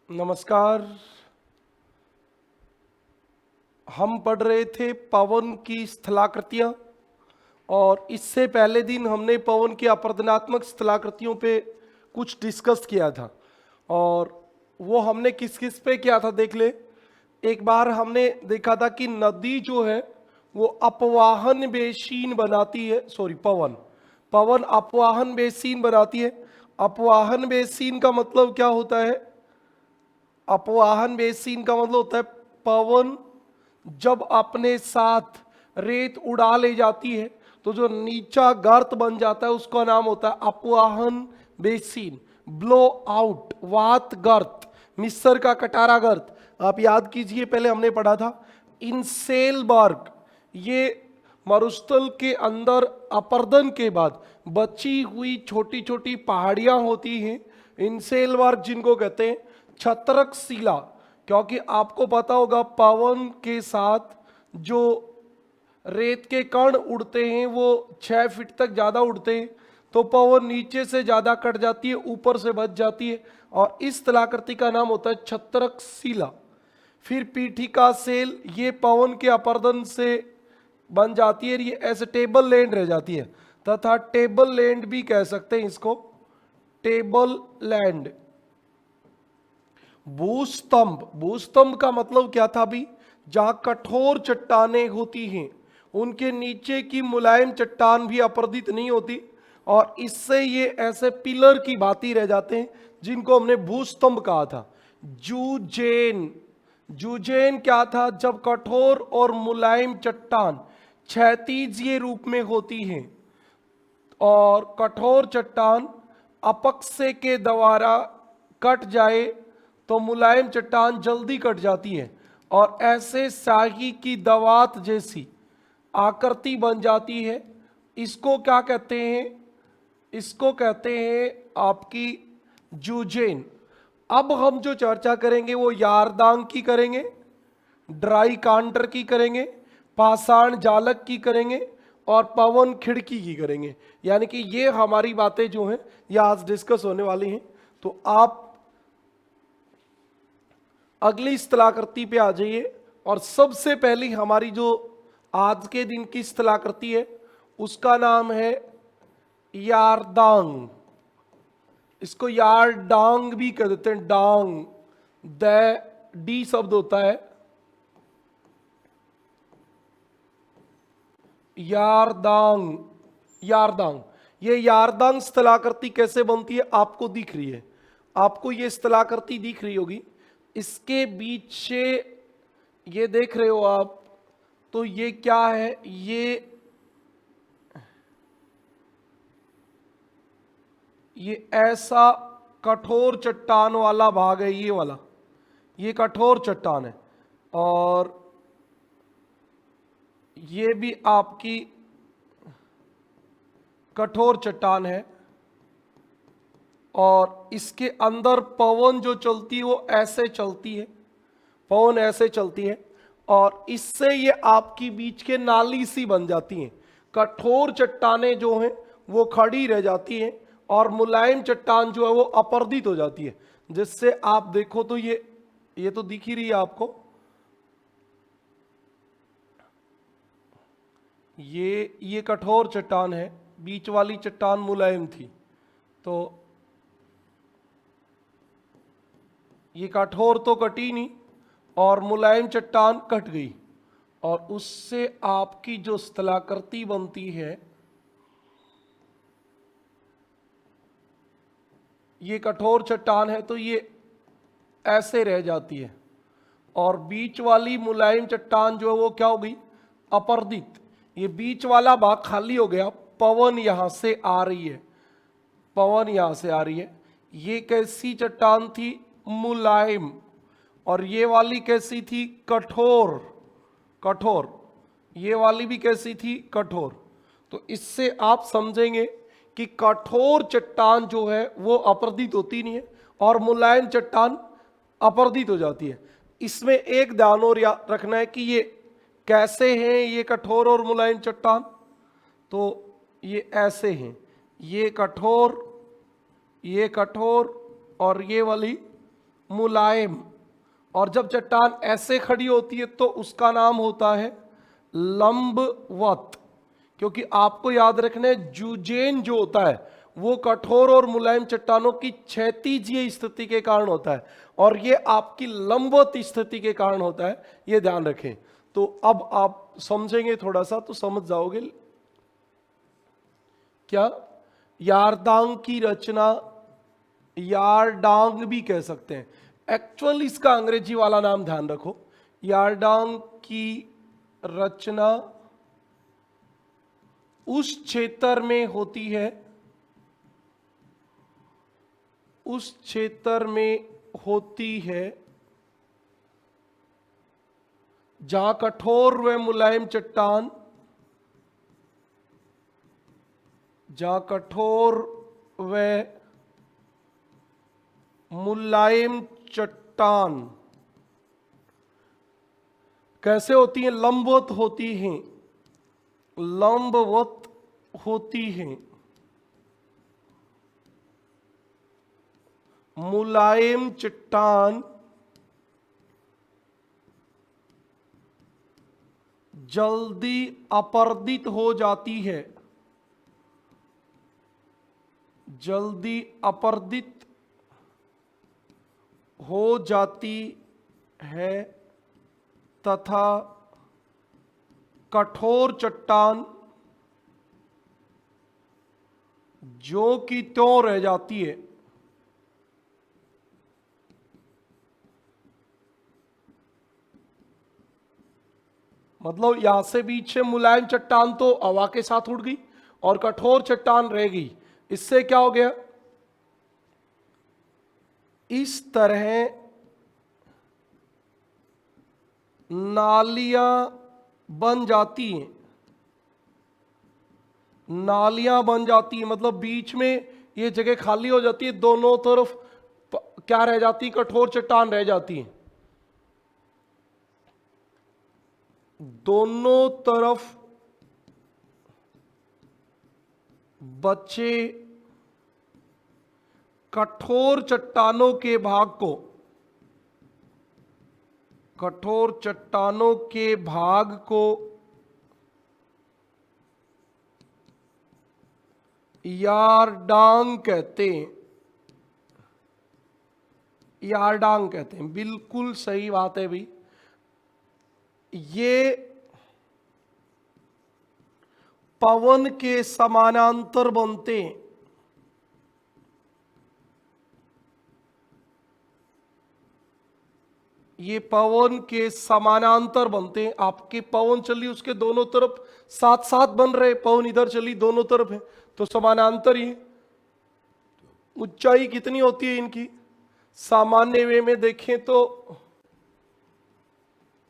नमस्कार। हम पढ़ रहे थे पवन की स्थलाकृतियाँ और इससे पहले दिन हमने पवन की अपरदनात्मक स्थलाकृतियों पे कुछ डिस्कस किया था और वो हमने किस किस पे किया था देख ले। एक बार हमने देखा था कि नदी जो है वो अपवाहन बेसिन बनाती है, सॉरी पवन पवन अपवाहन बेसिन बनाती है। अपवाहन बेसिन का मतलब क्या होता है? अपवाहन बेसिन का मतलब होता है पवन जब अपने साथ रेत उड़ा ले जाती है तो जो नीचा गर्त बन जाता है उसका नाम होता है अपवाहन बेसिन। ब्लो आउट वात गर्त, मिस्र का कटारा गर्त आप याद कीजिए, पहले हमने पढ़ा था। इंसेलबर्ग, ये मरुस्थल के अंदर अपर्दन के बाद बची हुई छोटी छोटी पहाड़ियां होती हैं, इंसेलबर्ग जिनको कहते हैं। छत्रक शिला, क्योंकि आपको पता होगा पवन के साथ जो रेत के कण उड़ते हैं वो 6 फीट तक ज़्यादा उड़ते हैं, तो पवन नीचे से ज़्यादा कट जाती है, ऊपर से बच जाती है और इस स्थलाकृति का नाम होता है छत्रक शिला। फिर पीठिका सेल, ये पवन के अपर्दन से बन जाती है, ये ऐसे टेबल लैंड रह जाती है, तथा टेबल लैंड भी कह सकते हैं इसको, टेबल लैंड। भूस्तंभ, भूस्तंभ का मतलब क्या था अभी? जहां कठोर चट्टानें होती हैं उनके नीचे की मुलायम चट्टान भी अपरदित नहीं होती और इससे ये ऐसे पिलर की भांति रह जाते हैं जिनको हमने भूस्तंभ कहा था। जूजेन, जूजेन क्या था? जब कठोर और मुलायम चट्टान क्षैतिजीय रूप में होती हैं और कठोर चट्टान अपक्षय के द्वारा कट जाए तो मुलायम चट्टान जल्दी कट जाती है और ऐसे शाही की दवात जैसी आकृति बन जाती है। इसको क्या कहते हैं? इसको कहते हैं आपकी जूजेन। अब हम जो चर्चा करेंगे वो यारदांग की करेंगे, ड्राई कांटर की करेंगे, पाषाण जालक की करेंगे और पवन खिड़की की करेंगे। यानी कि ये हमारी बातें जो हैं ये आज डिस्कस होने वाली हैं। तो आप अगली स्थलाकृति पे आ जाइए और सबसे पहली हमारी जो आज के दिन की स्थलाकृति है उसका नाम है यारदांग। इसको यार डांग भी कह देते हैं, डांग, द डी शब्द होता है। यारदांग, यारदांग, ये यारदांग स्थलाकृति कैसे बनती है आपको दिख रही है, आपको ये स्थलाकृति दिख रही होगी। इसके बीच से ये देख रहे हो आप, तो ये क्या है? ये ऐसा कठोर चट्टान वाला भाग है, ये वाला, ये कठोर चट्टान है और ये भी आपकी कठोर चट्टान है और इसके अंदर पवन जो चलती है वो ऐसे चलती है, पवन ऐसे चलती है और इससे ये आपकी बीच के नाली सी बन जाती हैं। कठोर चट्टानें जो हैं वो खड़ी रह जाती हैं और मुलायम चट्टान जो है वो अपर्दित हो जाती है, जिससे आप देखो तो ये तो दिख ही रही है आपको, ये कठोर चट्टान है, बीच वाली चट्टान मुलायम थी, तो ये कठोर तो कटी नहीं और मुलायम चट्टान कट गई और उससे आपकी जो स्थलाकृति बनती है, ये कठोर चट्टान है तो ये ऐसे रह जाती है और बीच वाली मुलायम चट्टान जो है वो क्या हो गई? अपर्दित। ये बीच वाला भाग खाली हो गया, पवन यहां से आ रही है, पवन यहां से आ रही है। ये कैसी चट्टान थी? मुलायम। और ये वाली कैसी थी? कठोर, कठोर। ये वाली भी कैसी थी? कठोर। तो इससे आप समझेंगे कि कठोर चट्टान जो है वो अपर्दित होती नहीं है और मुलायम चट्टान अपर्दित हो जाती है। इसमें एक ध्यान और याद रखना है कि ये कैसे हैं, ये कठोर और मुलायम चट्टान, तो ये ऐसे हैं, ये कठोर, ये कठोर और ये वाली मुलायम, और जब चट्टान ऐसे खड़ी होती है तो उसका नाम होता है लंबवत। क्योंकि आपको याद रखना है, जूजेन जो होता है वो कठोर और मुलायम चट्टानों की क्षैतिजीय स्थिति के कारण होता है, और ये आपकी लंबवत स्थिति के कारण होता है, ये ध्यान रखें। तो अब आप समझेंगे थोड़ा सा तो समझ जाओगे। क्या यारदांग की रचना, यारडांग भी कह सकते हैं, एक्चुअल इसका अंग्रेजी वाला नाम ध्यान रखो। यारडांग की रचना उस क्षेत्र में होती है, उस क्षेत्र में होती है जहां कठोर व मुलायम चट्टान, जहां कठोर व मुलायम चट्टान कैसे होती हैं? लंबवत होती हैं, लंबवत होती हैं। मुलायम चट्टान जल्दी अपरदित हो जाती है, जल्दी अपरदित हो जाती है तथा कठोर चट्टान जो कि त्यों रह जाती है। मतलब यहां से बीच से मुलायम चट्टान तो हवा के साथ उड़ गई और कठोर चट्टान रह गई। इससे क्या हो गया? इस तरह नालियां बन जाती हैं, नालियां बन जाती है, मतलब बीच में ये जगह खाली हो जाती है, दोनों तरफ क्या रह जाती? कठोर चट्टान रह जाती है। दोनों तरफ बचे कठोर चट्टानों के भाग को, कठोर चट्टानों के भाग को यारडांग कहते हैं, यारडांग कहते हैं। बिल्कुल सही बात है भाई। ये पवन के समानांतर बनते हैं, ये पवन के समानांतर बनते हैं। आपके पवन चली उसके दोनों तरफ साथ साथ बन रहे, पवन इधर चली दोनों तरफ है तो समानांतर ही। ऊंचाई कितनी होती है इनकी? सामान्य वे में देखें तो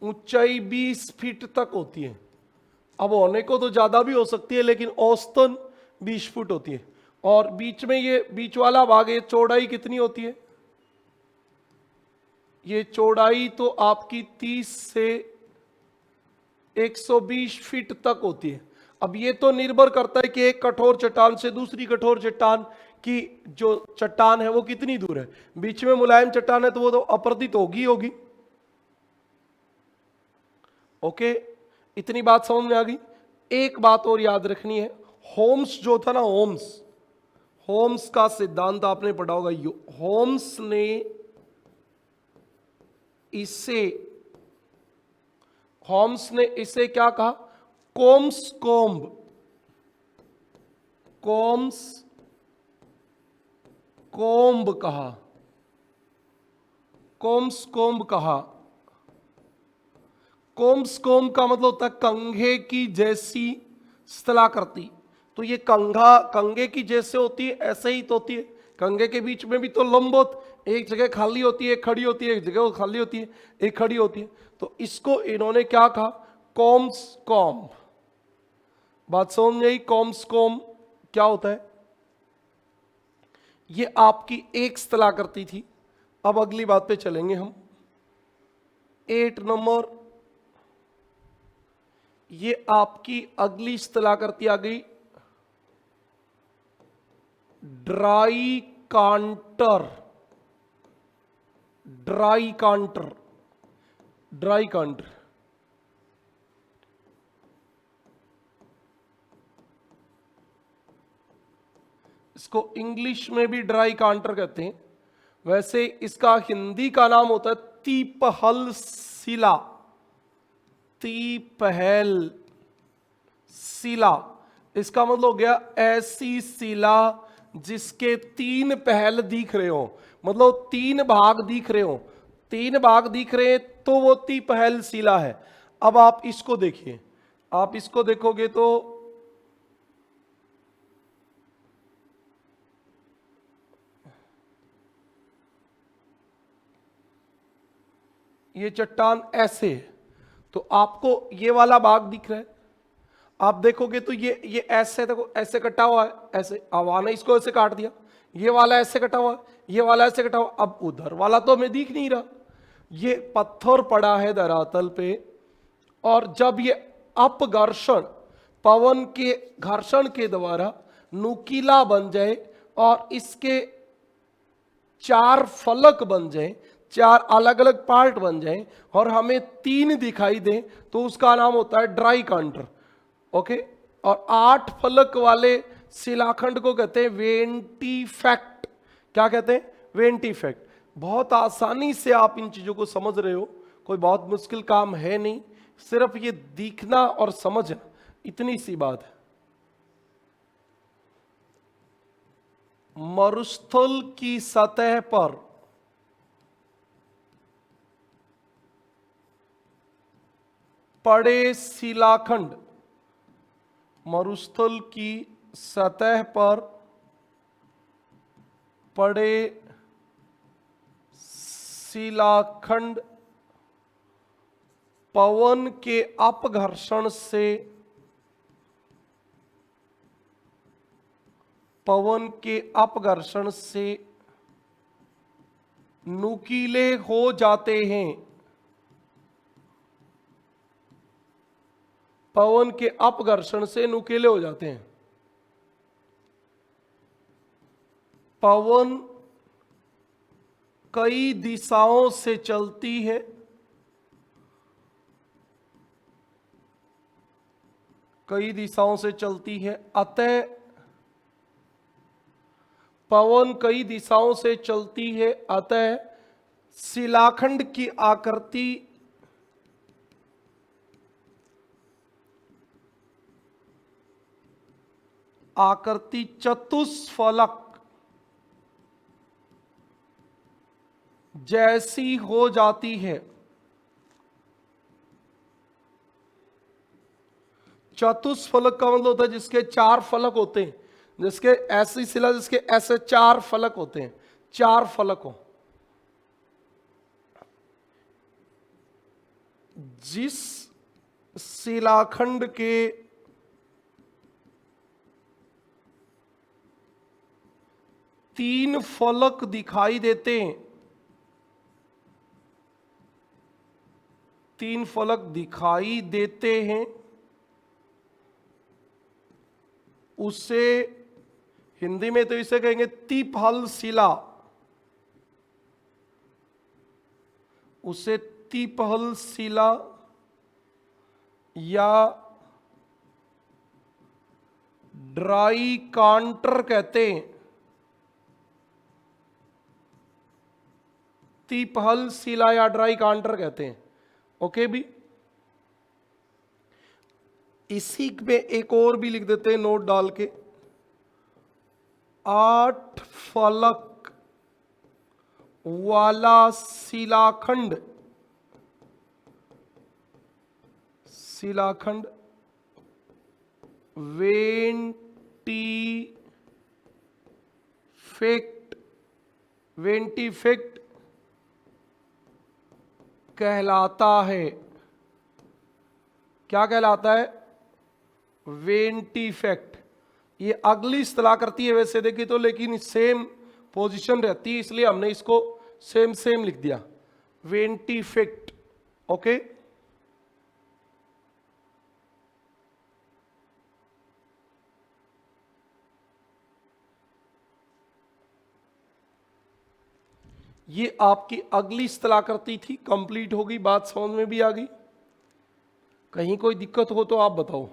ऊंचाई 20 फीट तक होती है। अब होने को तो ज्यादा भी हो सकती है लेकिन औसतन 20 फुट होती है। और बीच में ये बीच वाला भाग है, चौड़ाई कितनी होती है? ये चौड़ाई तो आपकी 30 से 120 फीट तक होती है। अब ये तो निर्भर करता है कि एक कठोर चट्टान से दूसरी कठोर चट्टान की जो चट्टान है वो कितनी दूर है। बीच में मुलायम चट्टान है तो वो तो अपरदित होगी होगी। ओके, इतनी बात समझ में आ गई। एक बात और याद रखनी है, होम्स जो था ना, होम्स का सिद्धांत आपने पढ़ा होगा। होम्स ने इसे क्या कहा? कोम्स कोम्ब, कोम्स कोम्ब कहा, कोम्स कोम्ब कहा। कोम्स कोम्ब का मतलब होता है कंघे की जैसी स्थलाकृति। तो ये कंघे की जैसे होती है, ऐसे ही तो होती है। कंघे के बीच में भी तो लंबवत, एक जगह खाली होती है एक खड़ी होती है, एक जगह खाली होती है एक खड़ी होती है। तो इसको इन्होंने क्या कहा? Combs comb. बात समझ में आई? कोम्स कोम्ब क्या होता है? ये आपकी एक स्थलाकृति थी। अब अगली बात पे चलेंगे हम। 8 नंबर, ये आपकी अगली स्थलाकृति आ गई dry contour. Dry contour, dry contour. इसको इंग्लिश में भी ड्राई कांटर कहते हैं, वैसे इसका हिंदी का नाम होता है तीपहल शिला। तीपहल शिला, इसका मतलब हो गया ऐसी शिला जिसके 3 पहल दिख रहे हो, मतलब 3 भाग दिख रहे हो, 3 भाग दिख रहे हैं तो वो तीपहल शिला है। अब आप इसको देखिए, आप इसको देखोगे तो ये चट्टान ऐसे है, तो आपको ये वाला भाग दिख रहा है। आप देखोगे तो ये ऐसे, देखो ऐसे कटा हुआ है, ऐसे आवा ने इसको ऐसे काट दिया, ये वाला ऐसे कटा हुआ है, ये वाला ऐसे कटा हुआ। अब उधर वाला तो हमें दिख नहीं रहा, ये पत्थर पड़ा है धरातल पे, और जब ये अपघर्षण, पवन के घर्षण के द्वारा नुकीला बन जाए और इसके 4 फलक बन जाए, 4 अलग अलग पार्ट बन जाए और हमें 3 दिखाई दे, तो उसका नाम होता है ड्राई कांटर। ओके, और 8 फलक वाले शिलाखंड को कहते हैं वेंटीफैक्ट। क्या कहते हैं? वेंटीफैक्ट। बहुत आसानी से आप इन चीजों को समझ रहे हो, कोई बहुत मुश्किल काम है नहीं, सिर्फ ये दिखना और समझना, इतनी सी बात है। मरुस्थल की सतह पर पड़े शिलाखंड, मरुस्थल की सतह पर पड़े शिलाखंड पवन के अपघर्षण से, पवन के अपघर्षण से नुकीले हो जाते हैं। पवन के अपघर्षण से नुकीले हो जाते हैं। पवन कई दिशाओं से चलती है, कई दिशाओं से चलती है, अतः पवन कई दिशाओं से चलती है, अतः शिलाखंड की आकृति चतुष्फलक जैसी हो जाती है। चतुष्फलक का मतलब होता है जिसके 4 फलक होते हैं, जिसके ऐसी शिला जिसके ऐसे 4 फलक होते हैं, 4 फलक हो। जिस शिलाखंड के 3 फलक दिखाई देते हैं, 3 फलक दिखाई देते हैं, उसे हिंदी में तो इसे कहेंगे तीपहल शिला, उसे तीपहल शिला या ड्राई कांटर कहते हैं। तीपहल शिला या ड्राई कांटर कहते हैं। ओके भी, इसी में एक और भी लिख देते हैं नोट डाल के, 8 फलक वाला शिलाखंड, शिलाखंड वेंटीफेक्ट, वेंटीफेक्ट कहलाता है। क्या कहलाता है? वेंटीफेक्ट। ये अगली स्थलाकृति है वैसे देखिए तो, लेकिन सेम पोजीशन रहती है, इसलिए हमने इसको सेम सेम लिख दिया, वेंटीफेक्ट। ओके, ये आपकी अगली स्थलाकृति थी, कंप्लीट हो गई, बात समझ में भी आ गई? कहीं कोई दिक्कत हो तो आप बताओ।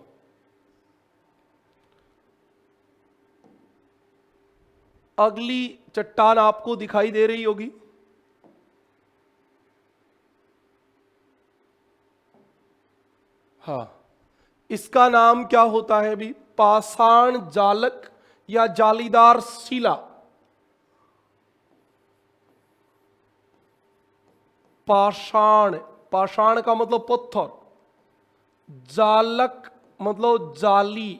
अगली चट्टान आपको दिखाई दे रही होगी। हाँ, इसका नाम क्या होता है भी? पाषाण जालक या जालीदार शिला। पाषाण, पाषाण का मतलब पत्थर, जालक मतलब जाली।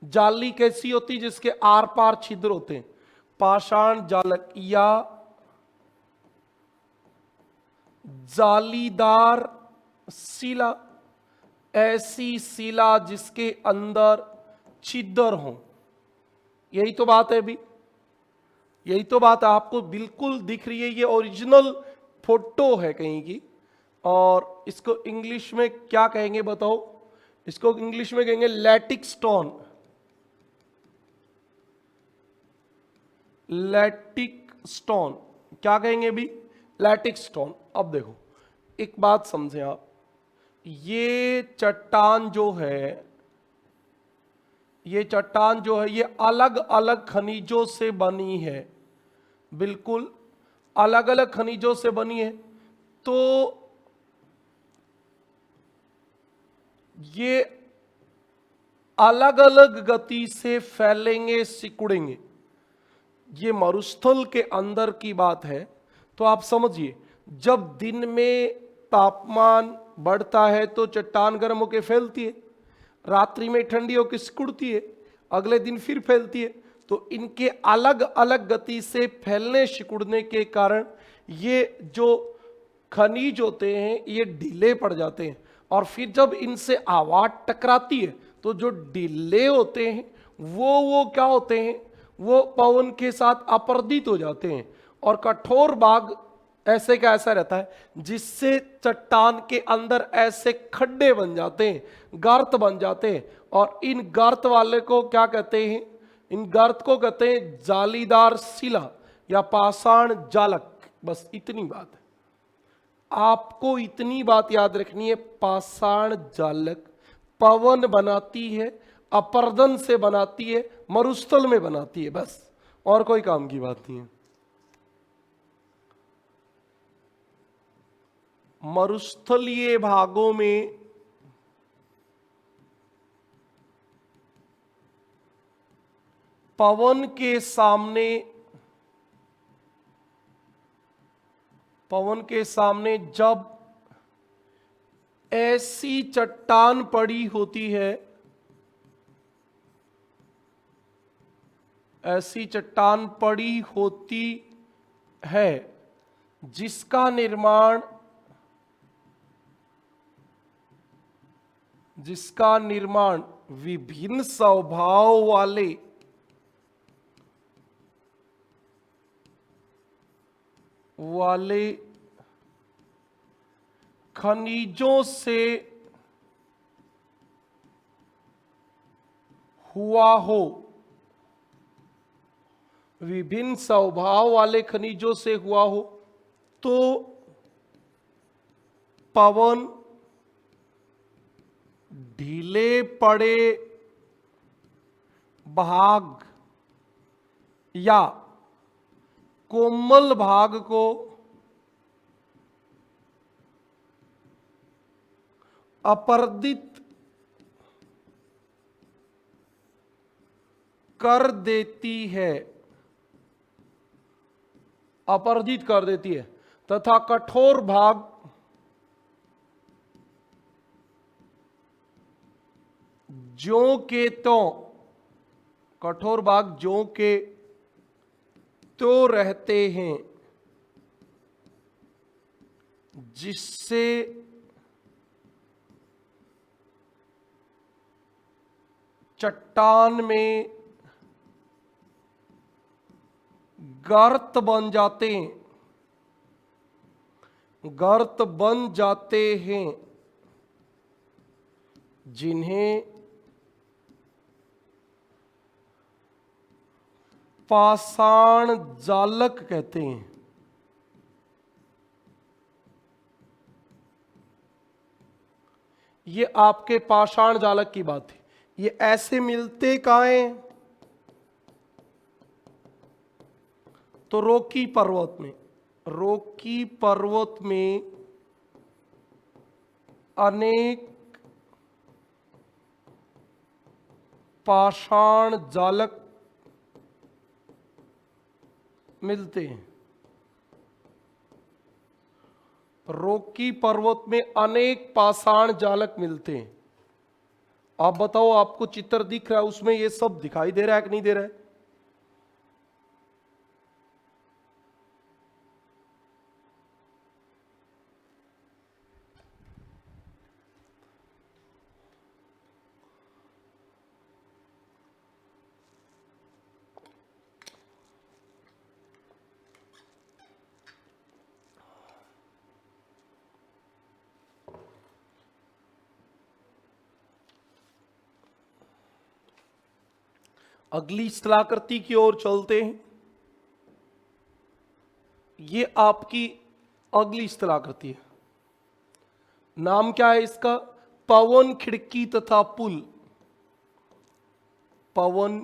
जाली कैसी होती? जिसके आर पार छिद्र होते हैं। पाषाण जालक या जालीदार शिला, ऐसी शिला जिसके अंदर छिद्र हो। यही तो बात है भी, यही तो बात आपको बिल्कुल दिख रही है। ये ओरिजिनल फोटो है कहीं की। और इसको इंग्लिश में क्या कहेंगे बताओ? इसको इंग्लिश में कहेंगे लैटिक स्टोन। लैटिक स्टोन क्या कहेंगे भी? Lattice stone. अब देखो, एक बात समझें आप, ये चट्टान जो है, ये चट्टान जो है, ये अलग अलग खनिजों से बनी है, बिल्कुल अलग अलग खनिजों से बनी है। तो ये अलग अलग गति से फैलेंगे, सिकुड़ेंगे। ये मरुस्थल के अंदर की बात है। तो आप समझिए, जब दिन में तापमान बढ़ता है तो चट्टान गर्म होकर फैलती है, रात्रि में ठंडी होकर सिकुड़ती है, अगले दिन फिर फैलती है। तो इनके अलग अलग गति से फैलने सिकुड़ने के कारण ये जो खनिज होते हैं ये ढीले पड़ जाते हैं। और फिर जब इनसे आवाज टकराती है तो जो ढीले होते हैं वो क्या होते हैं? वो पवन के साथ अपरदित हो जाते हैं। और कठोर भाग ऐसे का ऐसा रहता है, जिससे चट्टान के अंदर ऐसे खड्डे बन जाते हैं, गर्त बन जाते हैं। और इन गर्त वाले को क्या कहते हैं? इन गर्त को कहते हैं जालीदार शिला या पाषाण जालक। बस इतनी बात है, आपको इतनी बात याद रखनी है। पाषाण जालक पवन बनाती है, अपर्दन से बनाती है, मरुस्थल में बनाती है, बस और कोई काम की बात नहीं है। मरुस्थलीय भागों में पवन के सामने जब ऐसी चट्टान पड़ी होती है, ऐसी चट्टान पड़ी होती है जिसका निर्माण विभिन्न स्वभाव वाले खनिजों से हुआ हो, विभिन्न स्वभाव वाले खनिजों से हुआ हो, तो पवन ढीले पड़े भाग या कोमल भाग को अपरदित कर देती है, अपरदित कर देती है, तथा कठोर भाग ज्यों के त्यों, कठोर भाग ज्यों के त्यों रहते हैं, जिससे चट्टान में गर्त बन जाते हैं, गर्त बन जाते हैं, जिन्हें पाषाण जालक कहते हैं। ये आपके पाषाण जालक की बात है। ये ऐसे मिलते कहाँ हैं? तो रॉकी पर्वत में, रॉकी पर्वत में अनेक पाषाण जालक मिलते हैं। रॉकी पर्वत में अनेक पाषाण जालक मिलते हैं। आप बताओ, आपको चित्र दिख रहा है, उसमें ये सब दिखाई दे रहा है कि नहीं दे रहा है? अगली स्थलाकृति की ओर चलते हैं। ये आपकी अगली स्थलाकृति है। नाम क्या है इसका? पवन खिड़की तथा पुल। पवन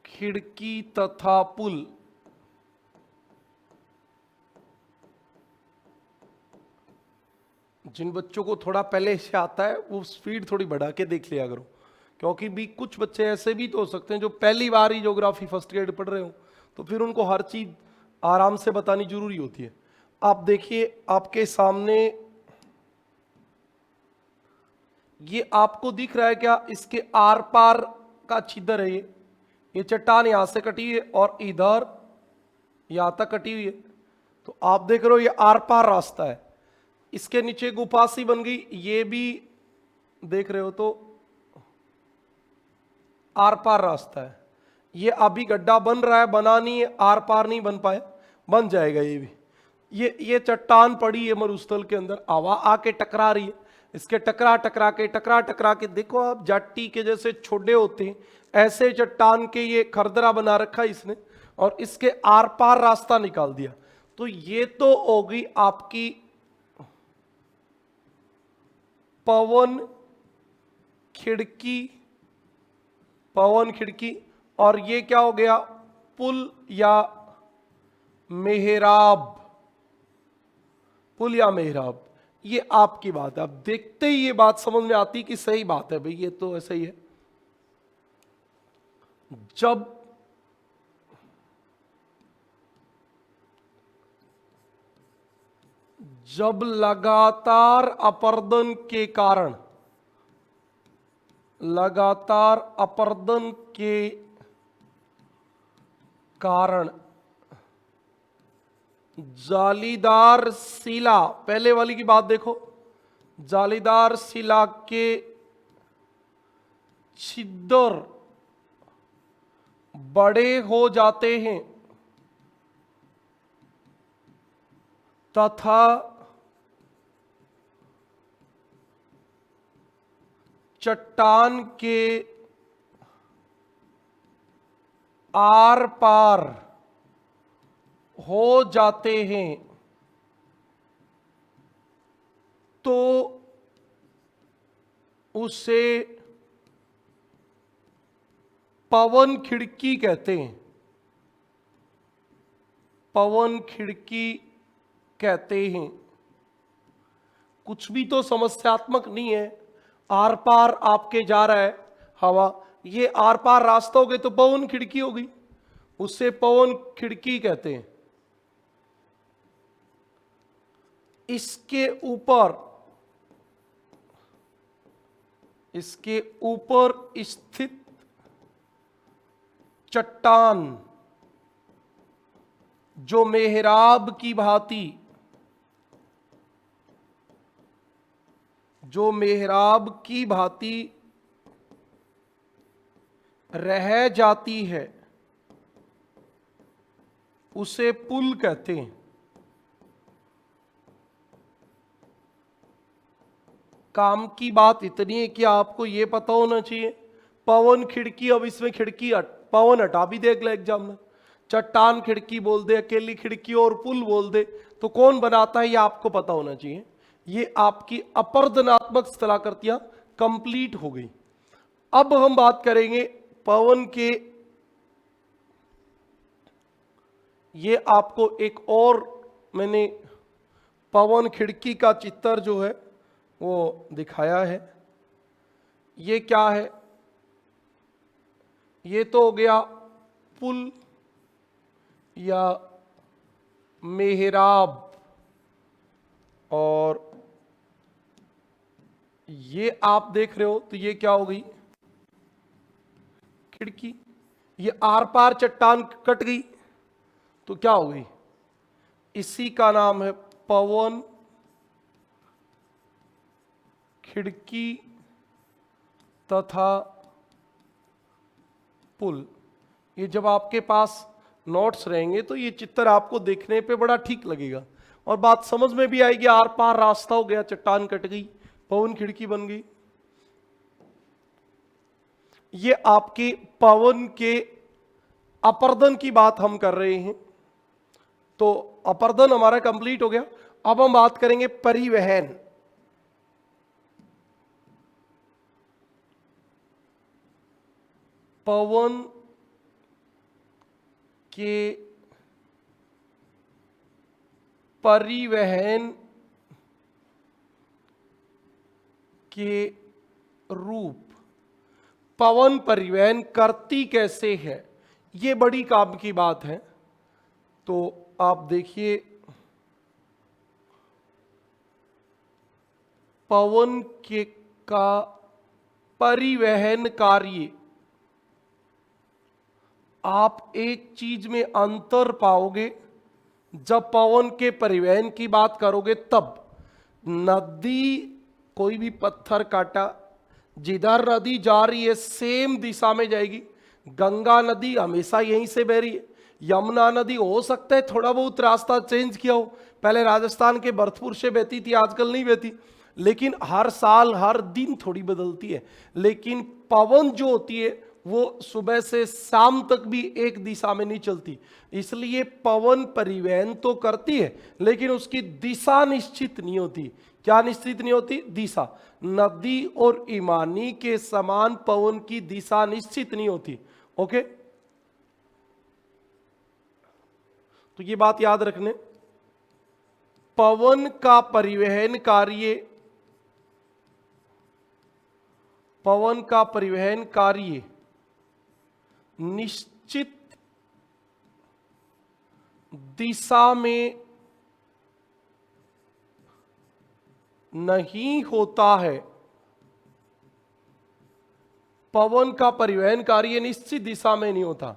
खिड़की तथा पुल। जिन बच्चों को थोड़ा पहले से आता है वो स्पीड थोड़ी बढ़ा के देख लिया करो, क्योंकि भी कुछ बच्चे ऐसे भी तो हो सकते हैं जो पहली बार ही ज्योग्राफी फर्स्ट ग्रेड पढ़ रहे हो, तो फिर उनको हर चीज आराम से बतानी जरूरी होती है। आप देखिए आपके सामने ये आपको दिख रहा है क्या? इसके आर पार का छिद्र है ये चट्टान यहां से कटी हुई है और इधर यहां तक कटी हुई है। तो आप देख रहे हो ये आर पार रास्ता है। इसके नीचे गुफा सी बन गई, ये भी देख रहे हो, तो आर पार रास्ता है। ये अभी गड्ढा बन रहा है, बना नहीं है, आर पार नहीं बन पाए, बन जाएगा ये भी। ये चट्टान पड़ी है मरुस्थल के अंदर, हवा आके टकरा रही है, इसके टकरा टकरा के देखो आप जाटी के जैसे छोटे होते हैं, ऐसे चट्टान के ये खरदरा बना रखा है इसने, और इसके आर पार रास्ता निकाल दिया। तो ये तो होगी आपकी पवन खिड़की, पवन खिड़की। और ये क्या हो गया? पुल या मेहराब, पुल या मेहराब। ये आपकी बात है। अब देखते ही ये बात समझ में आती कि सही बात है भाई, ये तो ऐसा ही है। जब लगातार अपरदन के कारण, लगातार अपरदन के कारण जालीदार शिला, पहले वाली की बात देखो, जालीदार शिला के छिद्र बड़े हो जाते हैं तथा चट्टान के आर पार हो जाते हैं, तो उसे पवन खिड़की कहते हैं। पवन खिड़की कहते हैं। कुछ भी तो समस्यात्मक नहीं है, आर पार आपके जा रहा है हवा, ये आर पार रास्ता हो गए तो पवन खिड़की हो गई, उससे पवन खिड़की कहते हैं। इसके ऊपर स्थित चट्टान जो मेहराब की भांति, जो मेहराब की भांति रह जाती है, उसे पुल कहते हैं। काम की बात इतनी है कि आपको यह पता होना चाहिए पवन खिड़की, अब इसमें खिड़की पवन हटा भी देख ले एग्जाम में, चट्टान खिड़की बोल दे, अकेली खिड़की और पुल बोल दे, तो कौन बनाता है ये आपको पता होना चाहिए। ये आपकी अपर्दनात्मक स्थलाकृतियां कंप्लीट हो गई। अब हम बात करेंगे पवन के, ये आपको एक और मैंने पवन खिड़की का चित्र जो है वो दिखाया है। ये क्या है? ये तो हो गया पुल या मेहराब, और ये आप देख रहे हो तो ये क्या हो गई? खिड़की। ये आर पार चट्टान कट गई तो क्या हो गई? इसी का नाम है पवन खिड़की तथा पुल। ये जब आपके पास नोट्स रहेंगे तो ये चित्र आपको देखने पे बड़ा ठीक लगेगा और बात समझ में भी आएगी। आर पार रास्ता हो गया, चट्टान कट गई, पवन खिड़की बन गई। ये आपके पवन के अपर्दन की बात हम कर रहे हैं, तो अपर्दन हमारा कंप्लीट हो गया। अब हम बात करेंगे परिवहन। पवन के परिवहन के रूप, पवन परिवहन करती कैसे है, ये बड़ी काम की बात है। तो आप देखिए, पवन के का परिवहन कार्य, आप एक चीज में अंतर पाओगे जब पवन के परिवहन की बात करोगे तब। नदी, कोई भी पत्थर काटा, जिधर नदी जा रही है सेम दिशा में जाएगी। गंगा नदी हमेशा यहीं से बह रही है, यमुना नदी हो सकता है थोड़ा बहुत रास्ता चेंज किया हो, पहले राजस्थान के भरतपुर से बहती थी, आजकल नहीं बहती, लेकिन हर साल हर दिन थोड़ी बदलती है। लेकिन पवन जो होती है वो सुबह से शाम तक भी एक दिशा में नहीं चलती, इसलिए पवन परिवहन तो करती है लेकिन उसकी दिशा निश्चित नहीं होती। क्या निश्चित नहीं होती? दिशा। नदी और इमानी के समान पवन की दिशा निश्चित नहीं होती। ओके, तो ये बात याद रखने। पवन का परिवहन कार्य, पवन का परिवहन कार्य निश्चित दिशा में नहीं होता है। पवन का परिवहन कार्य निश्चित दिशा में नहीं होता,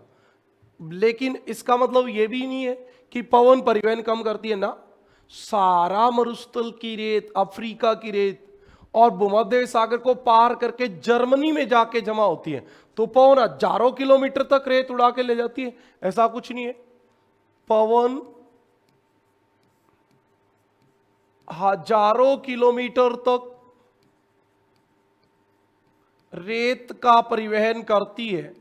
लेकिन इसका मतलब यह भी नहीं है कि पवन परिवहन कम करती है ना। सारा मरुस्थल की रेत, अफ्रीका की रेत और भूमध्य सागर को पार करके जर्मनी में जाके जमा होती है, तो पवन हजारों किलोमीटर तक रेत उड़ा के ले जाती है, ऐसा कुछ नहीं है। पवन हजारों किलोमीटर तक रेत का परिवहन करती है,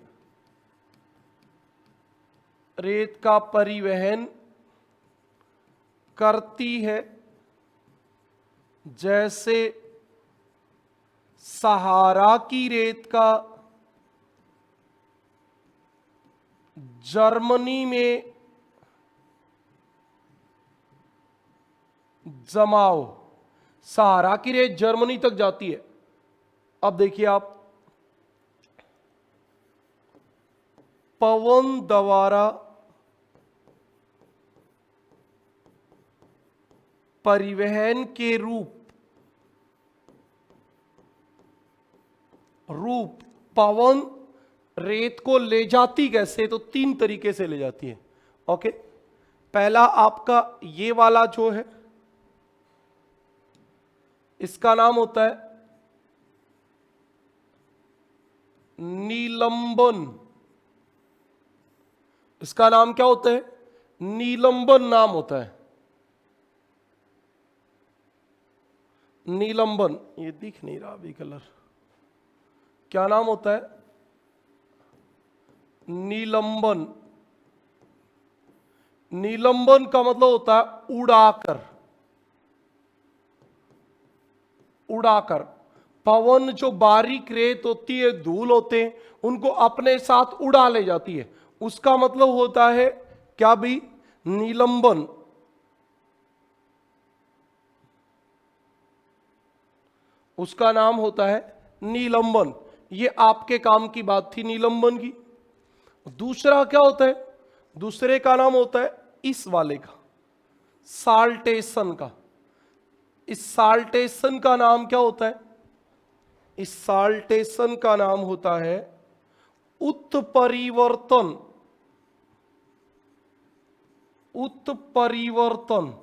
रेत का परिवहन करती है, जैसे सहारा की रेत का जर्मनी में जमाव। सहारा की रेत जर्मनी तक जाती है। अब देखिए आप, पवन द्वारा परिवहन के रूप, पवन रेत को ले जाती कैसे? तो तीन तरीके से ले जाती है। ओके, पहला आपका ये वाला जो है इसका नाम होता है नीलंबन। इसका नाम क्या होता है? नीलंबन नाम होता है, नीलंबन। ये दिख नहीं रहा अभी कलर, क्या नाम होता है? नीलंबन। नीलंबन का मतलब होता है उड़ाकर, उड़ाकर। पवन जो बारीक रेत होती है, धूल होते हैं, उनको अपने साथ उड़ा ले जाती है। उसका मतलब होता है क्या भी? निलंबन। उसका नाम होता है निलंबन। ये आपके काम की बात थी निलंबन की। दूसरा क्या होता है? दूसरे का नाम होता है इस वाले का, साल्टेशन का। इस साल्टेशन का नाम क्या होता है? इस साल्टेशन का नाम होता है उत्परिवर्तन। उत्परिवर्तन।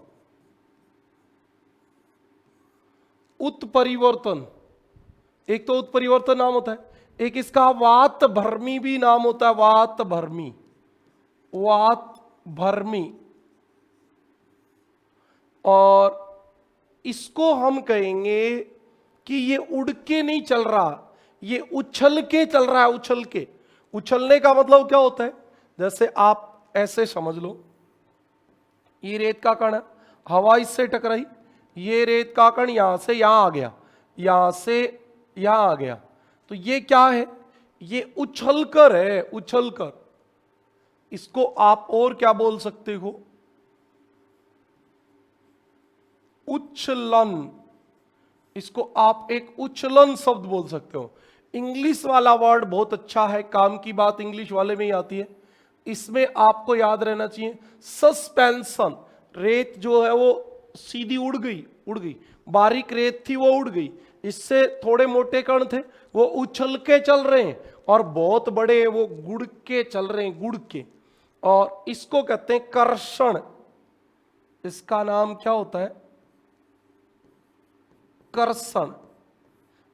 उत्परिवर्तन, एक तो उत्परिवर्तन नाम होता है, एक इसका वात भर्मी भी नाम होता है। वात भर्मी, वात भर्मी। और इसको हम कहेंगे कि ये उड़ के नहीं चल रहा, ये उछल के चल रहा है। उछल के, उछलने का मतलब क्या होता है? जैसे आप ऐसे समझ लो, ये रेत का कण है, हवा इससे टकराई, ये रेत का कण यहां से यहां आ गया, यहां से यहां आ गया, तो ये क्या है? ये उछलकर है, उछलकर। इसको आप और क्या बोल सकते हो? उच्छलन। इसको आप एक उच्छलन शब्द बोल सकते हो। इंग्लिश वाला वर्ड बहुत अच्छा है, काम की बात इंग्लिश वाले में ही आती है। इसमें आपको याद रहना चाहिए सस्पेंशन। रेत जो है वो सीधी उड़ गई, उड़ गई, बारीक रेत थी वो उड़ गई, इससे थोड़े मोटे कण थे वो उछल के चल रहे हैं, और बहुत बड़े वो गुड़ के चल रहे हैं, गुड़ के। और इसको कहते हैं कर्षण। इसका नाम क्या होता है? कर्षण।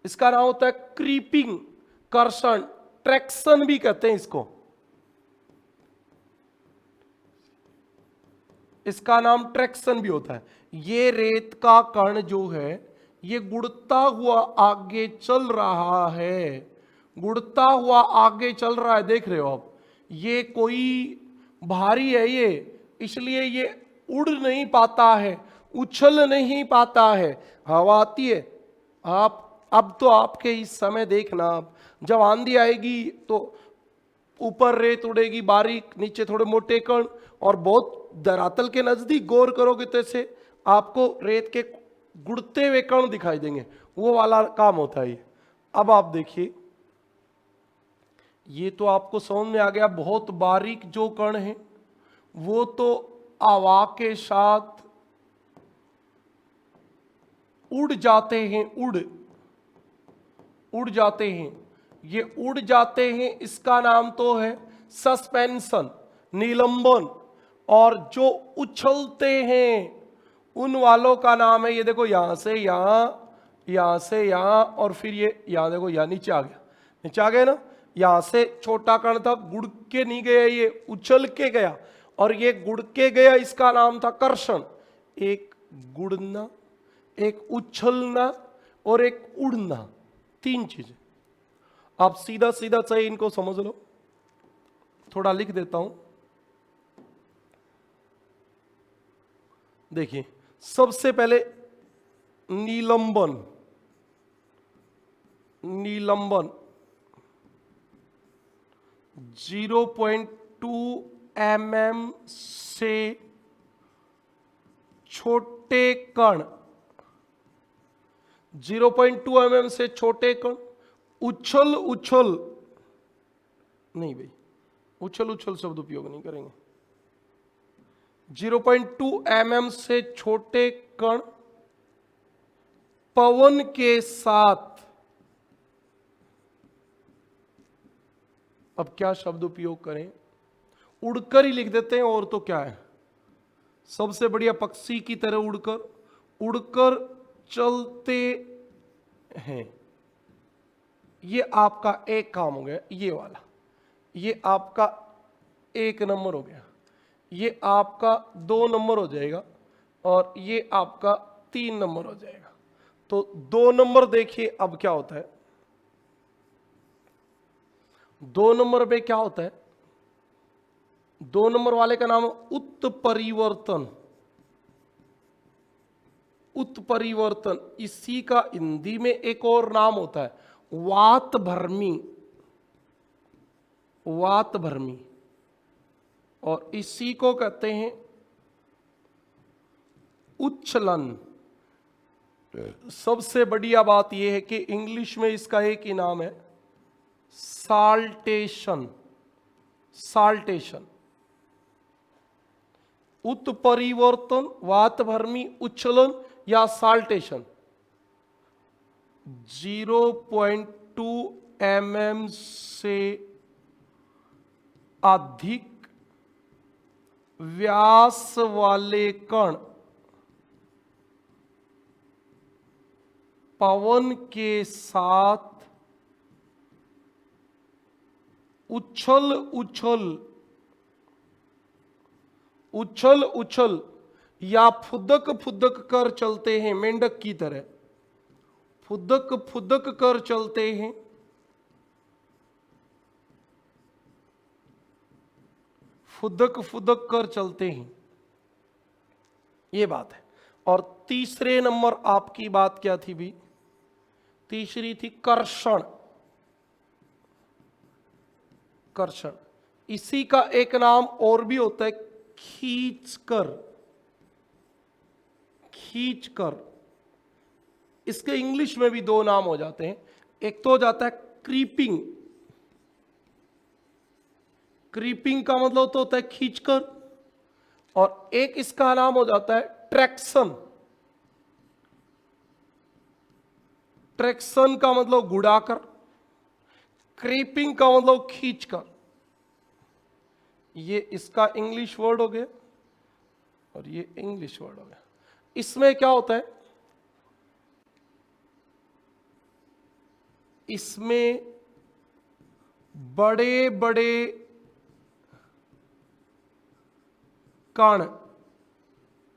इसका नाम होता है क्रीपिंग, कर्षण, ट्रैक्शन भी कहते हैं इसको। इसका नाम ट्रैक्शन भी होता है। ये रेत का कण जो है ये गुड़ता हुआ आगे चल रहा है, गुड़ता हुआ आगे चल रहा है, देख रहे हो आप। ये कोई भारी है ये, इसलिए ये उड़ नहीं पाता है, उछल नहीं पाता है। हवा आती है, आप अब तो आपके इस समय देखना, आप जब आंधी आएगी तो ऊपर रेत उड़ेगी बारीक, नीचे थोड़े मोटे कण, और बहुत धरातल के नजदीक गौर करोगे तो ऐसे आपको रेत के गुड़ते हुए कण दिखाई देंगे। वो वाला काम होता है ये। अब आप देखिए, ये तो आपको समझ में आ गया। बहुत बारीक जो कण है वो तो हवा के साथ उड़ जाते हैं, उड़ जाते हैं, ये उड़ जाते हैं। इसका नाम तो है सस्पेंशन, निलंबन। और जो उछलते हैं उन वालों का नाम है, ये देखो, यहां से यहां, यहां से यहां, और फिर ये यहां देखो, यहां नीचे आ गया, नीचे आ गया ना। यहां से छोटा कण था, गुड़ के नहीं गया, ये उछल के गया, और ये गुड़ के गया, इसका नाम था कर्षण। एक गुड़ना, एक उछलना, और एक उड़ना, तीन चीजें। आप सीधा सीधा चाहे इनको समझ लो, थोड़ा लिख देता हूं। देखिए, सबसे पहले निलंबन, निलंबन 0.2 mm से छोटे कण, 0.2 mm से छोटे कण। उछल उछल नहीं भाई, उछल उछल शब्द उपयोग नहीं करेंगे। 0.2 mm से छोटे कण पवन के साथ, अब क्या शब्द उपयोग करें? उड़कर ही लिख देते हैं, और तो क्या है। सबसे बढ़िया पक्षी की तरह उड़कर, उड़कर चलते हैं। ये आपका एक काम हो गया, ये वाला, ये आपका 1 नंबर हो गया, ये आपका 2 नंबर हो जाएगा, और ये आपका 3 नंबर हो जाएगा। तो 2 नंबर देखिए अब क्या होता है। 2 नंबर पे क्या होता है? 2 नंबर वाले का नाम उत्परिवर्तन। उत्परिवर्तन, इसी का हिंदी में एक और नाम होता है वात भर्मी, वात भर्मी, और इसी को कहते हैं उच्छलन। सबसे बढ़िया बात यह है कि इंग्लिश में इसका एक ही नाम है साल्टेशन, साल्टेशन। उत्परिवर्तन, वातभर्मी, उच्छलन या साल्टेशन 0.2 mm से अधिक व्यास वाले कण पवन के साथ उछल उछल उछल उछल या फुदक फुदक कर चलते हैं, मेंढक की तरह फुदक फुदक कर चलते हैं, फुदक फुदक कर चलते हैं, ये बात है। और तीसरे नंबर आपकी बात क्या थी भी? तीसरी थी कर्षण, कर्षण। इसी का एक नाम और भी होता है खींचकर, खींचकर। इसके इंग्लिश में भी दो नाम हो जाते हैं, एक तो हो जाता है क्रीपिंग, क्रीपिंग का मतलब तो होता है खींचकर, और एक इसका नाम हो जाता है ट्रैक्शन, ट्रैक्शन का मतलब गुड़ाकर, क्रीपिंग का मतलब खींचकर। ये इसका इंग्लिश वर्ड हो गया और ये इंग्लिश वर्ड हो गया। इसमें क्या होता है, इसमें बड़े बड़े कण,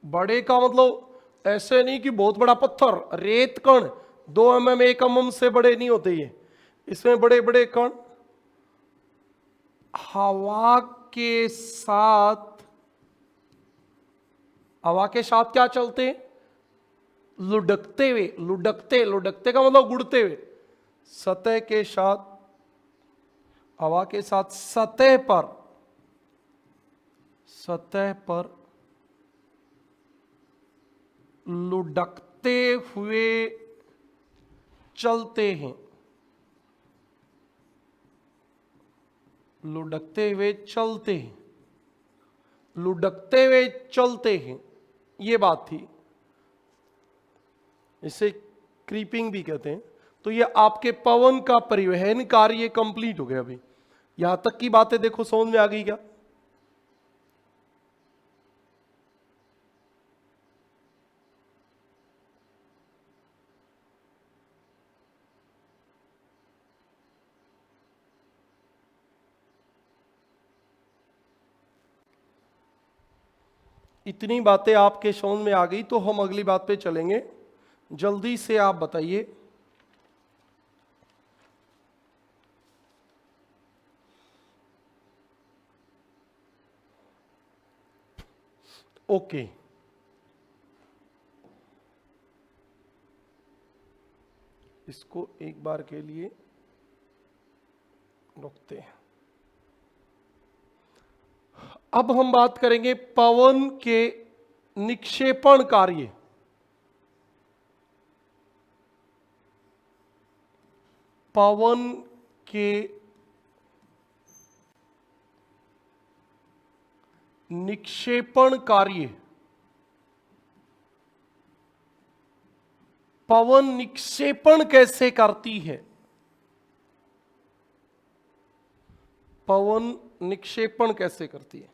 बड़े का मतलब ऐसे नहीं कि बहुत बड़ा पत्थर, रेत कण 2 mm 1 mm से बड़े नहीं होते ये। इसमें बड़े बड़े कण हवा के साथ, हवा के साथ क्या चलते हैं? लुढ़कते हुए, लुढ़कते, लुढ़कते का मतलब गुड़ते हुए, सतह के साथ, हवा के साथ सतह पर, सतह पर लुढ़कते हुए चलते हैं, लुढ़कते हुए चलते हैं, लुढ़कते हुए चलते हैं, ये बात थी। इसे क्रीपिंग भी कहते हैं। तो ये आपके पवन का परिवहन कार्य कंप्लीट हो गया। अभी यहां तक की बातें देखो समझ में आ गई क्या? इतनी बातें आपके समझ में आ गई तो हम अगली बात पे चलेंगे। जल्दी से आप बताइए। ओके, इसको एक बार के लिए रोकते हैं। अब हम बात करेंगे पवन के निक्षेपण कार्य। पवन के निक्षेपण कार्य। पवन निक्षेपण कैसे करती है? पवन निक्षेपण कैसे करती है?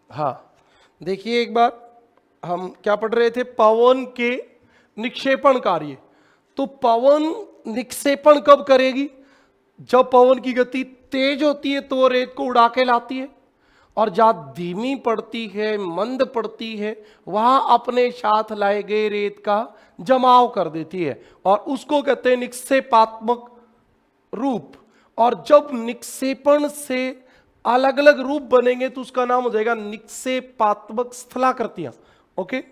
हाँ, देखिए एक बार हम क्या पढ़ रहे थे, पवन के निक्षेपण कार्य। तो पवन निक्षेपण कब करेगी? जब पवन की गति तेज होती है तो वो रेत को उड़ा के लाती है, और जहाँ धीमी पड़ती है, मंद पड़ती है, वहां अपने साथ लाए गए रेत का जमाव कर देती है, और उसको कहते हैं निक्षेपात्मक रूप। और जब निक्षेपण से अलग अलग रूप बनेंगे तो उसका नाम हो जाएगा निक्षेपात्मक स्थलाकृतियां। ओके,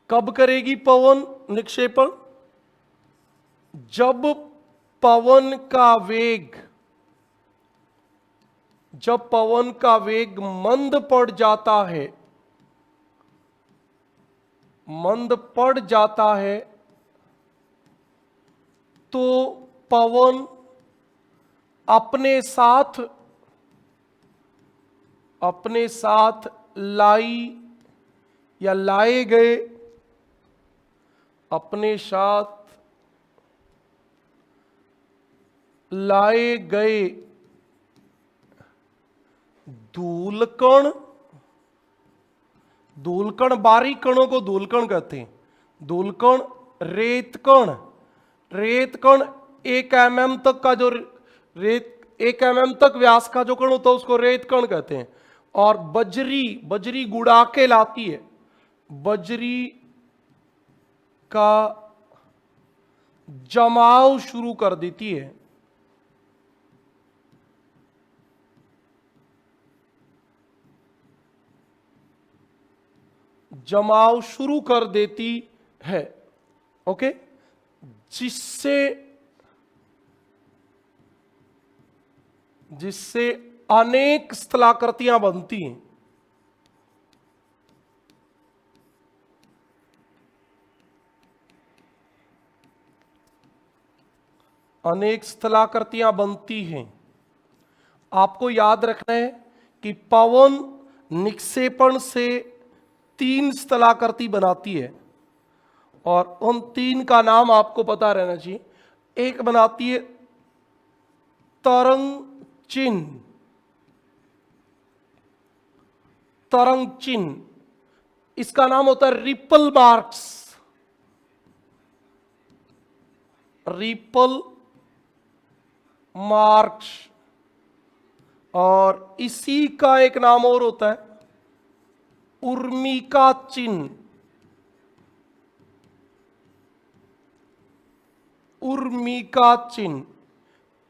कब करेगी पवन निक्षेपण? जब पवन का वेग मंद पड़ जाता है, तो पवन अपने साथ लाई या लाए गए धूलकण बारीक कणों को धूलकण कहते हैं। धूलकण, रेतकण 1 mm तक का जो 1 mm तक व्यास का जो कण होता है उसको रेतकण कहते हैं। और बजरी गुड़ा के लाती है, बजरी का जमाव शुरू कर देती है। ओके, जिससे अनेक स्थलाकृतियां बनती हैं। आपको याद रखना है कि पवन निक्षेपण से 3 स्थलाकृति बनाती है, और उन 3 का नाम आपको पता रहना चाहिए। एक बनाती है तरंग चिन्ह, इसका नाम होता है रिपल मार्क्स। और इसी का एक नाम और होता है उर्मिका चिन्ह।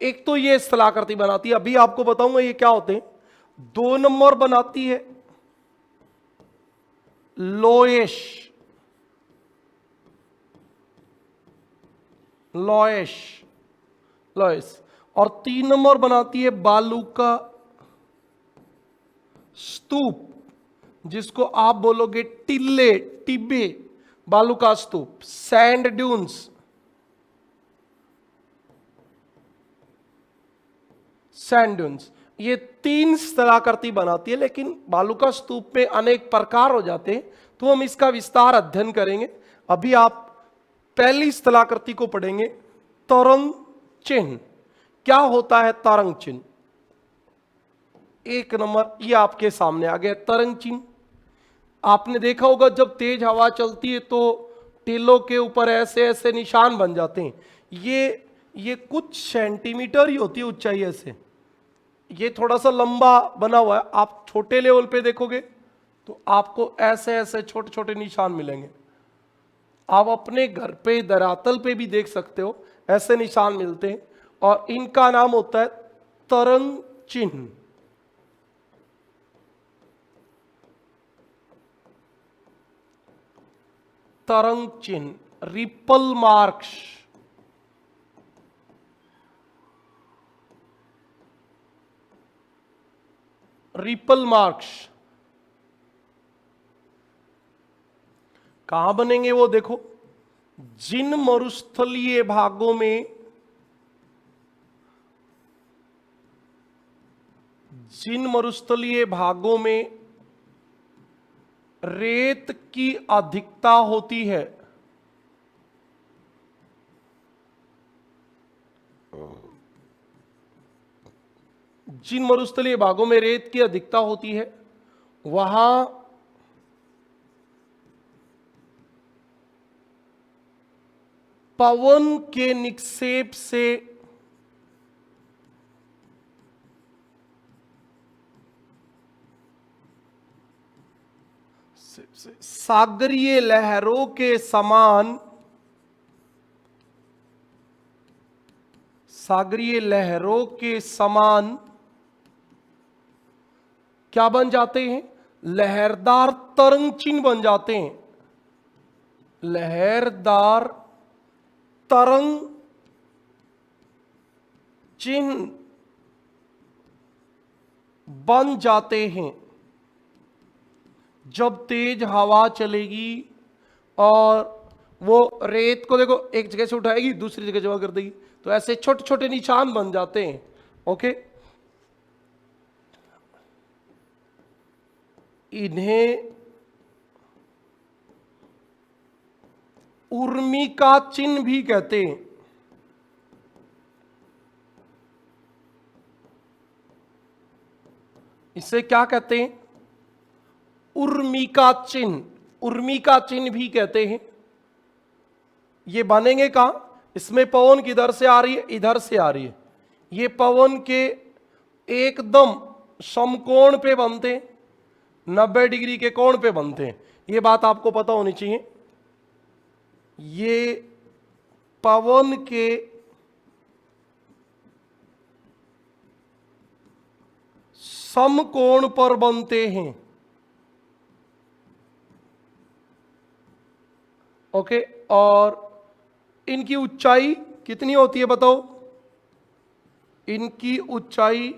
एक तो ये स्थलाकृति बनाती है, अभी आपको बताऊंगा ये क्या होते हैं। 2 नंबर बनाती है लोएश, और 3 नंबर बनाती है बालू का स्तूप, जिसको आप बोलोगे टिब्बे, बालू का स्तूप, सैंड ड्यून्स। ये 3 स्थलाकृति बनाती है, लेकिन बालू का स्तूप में अनेक प्रकार हो जाते हैं, तो हम इसका विस्तार अध्ययन करेंगे। अभी आप पहली स्थलाकृति को पढ़ेंगे, तरंग चिन्ह। क्या होता है तरंग चिन्ह? 1 नंबर ये आपके सामने आ गया तरंग चिन्ह। आपने देखा होगा जब तेज हवा चलती है तो टीलों के ऊपर ऐसे ऐसे निशान बन जाते हैं। ये कुछ सेंटीमीटर ही होती है ऊंचाई, ऐसे ये थोड़ा सा लंबा बना हुआ है। आप छोटे लेवल पे देखोगे तो आपको ऐसे ऐसे छोटे छोटे निशान मिलेंगे। आप अपने घर पे धरातल पे भी देख सकते हो, ऐसे निशान मिलते हैं, और इनका नाम होता है तरंग चिन्ह। तरंग चिन्ह, रिपल मार्क्स कहां बनेंगे वो देखो। जिन मरुस्थलीय भागों में रेत की अधिकता होती है, जिन मरुस्थलीय भागों में रेत की अधिकता होती है वहां पवन के निक्षेप से सागरीय लहरों के समान, सागरीय लहरों के समान क्या बन जाते हैं? लहरदार तरंग चिन्ह बन जाते हैं। लहरदार तरंग चिन्ह बन जाते हैं जब तेज हवा चलेगी और वो रेत को देखो एक जगह से उठाएगी दूसरी जगह जमा कर देगी, तो ऐसे छोटे छोटे निशान बन जाते हैं। ओके, इन्हें उर्मी का चिन्ह भी कहते हैं। इसे क्या कहते हैं? उर्मी का चिन्ह, उर्मी का चिन्ह भी कहते हैं। ये बनेंगे कहां? इसमें पवन किधर से आ रही है? इधर से आ रही है। ये पवन के एकदम समकोण पे बनते हैं, 90 डिग्री के कोण पे बनते हैं। ये बात आपको पता होनी चाहिए। ये पवन के समकोण पर बनते हैं। ओके, और इनकी ऊंचाई कितनी होती है बताओ? इनकी ऊंचाई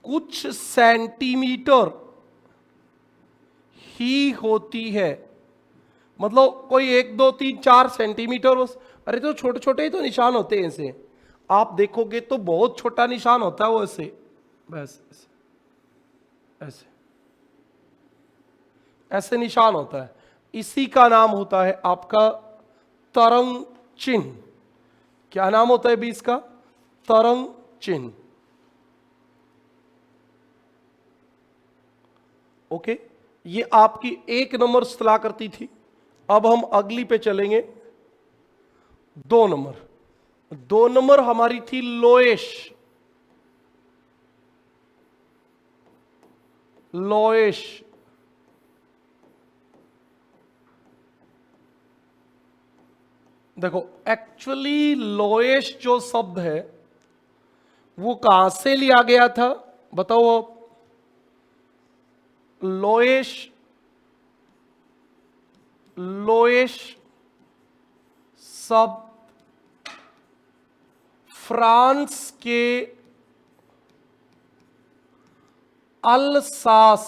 कुछ सेंटीमीटर ही होती है। मतलब कोई 1 2 3 4 सेंटीमीटर बस। अरे तो छोटे छोटे ही तो निशान होते हैं ऐसे, आप देखोगे तो बहुत छोटा निशान होता है वो, ऐसे बस ऐसे ऐसे निशान होता है। इसी का नाम होता है आपका तरंग चिन्ह। क्या नाम होता है भी इसका? तरंग चिन्ह। ओके, ये आपकी 1 नंबर स्थलाकृति थी। अब हम अगली पे चलेंगे, 2 नंबर। 2 नंबर हमारी थी लोएश। लोएश देखो, एक्चुअली लोएश जो शब्द है वो कहां से लिया गया था बताओ आप? लोएश, लोएश शब्द फ्रांस के अल्सास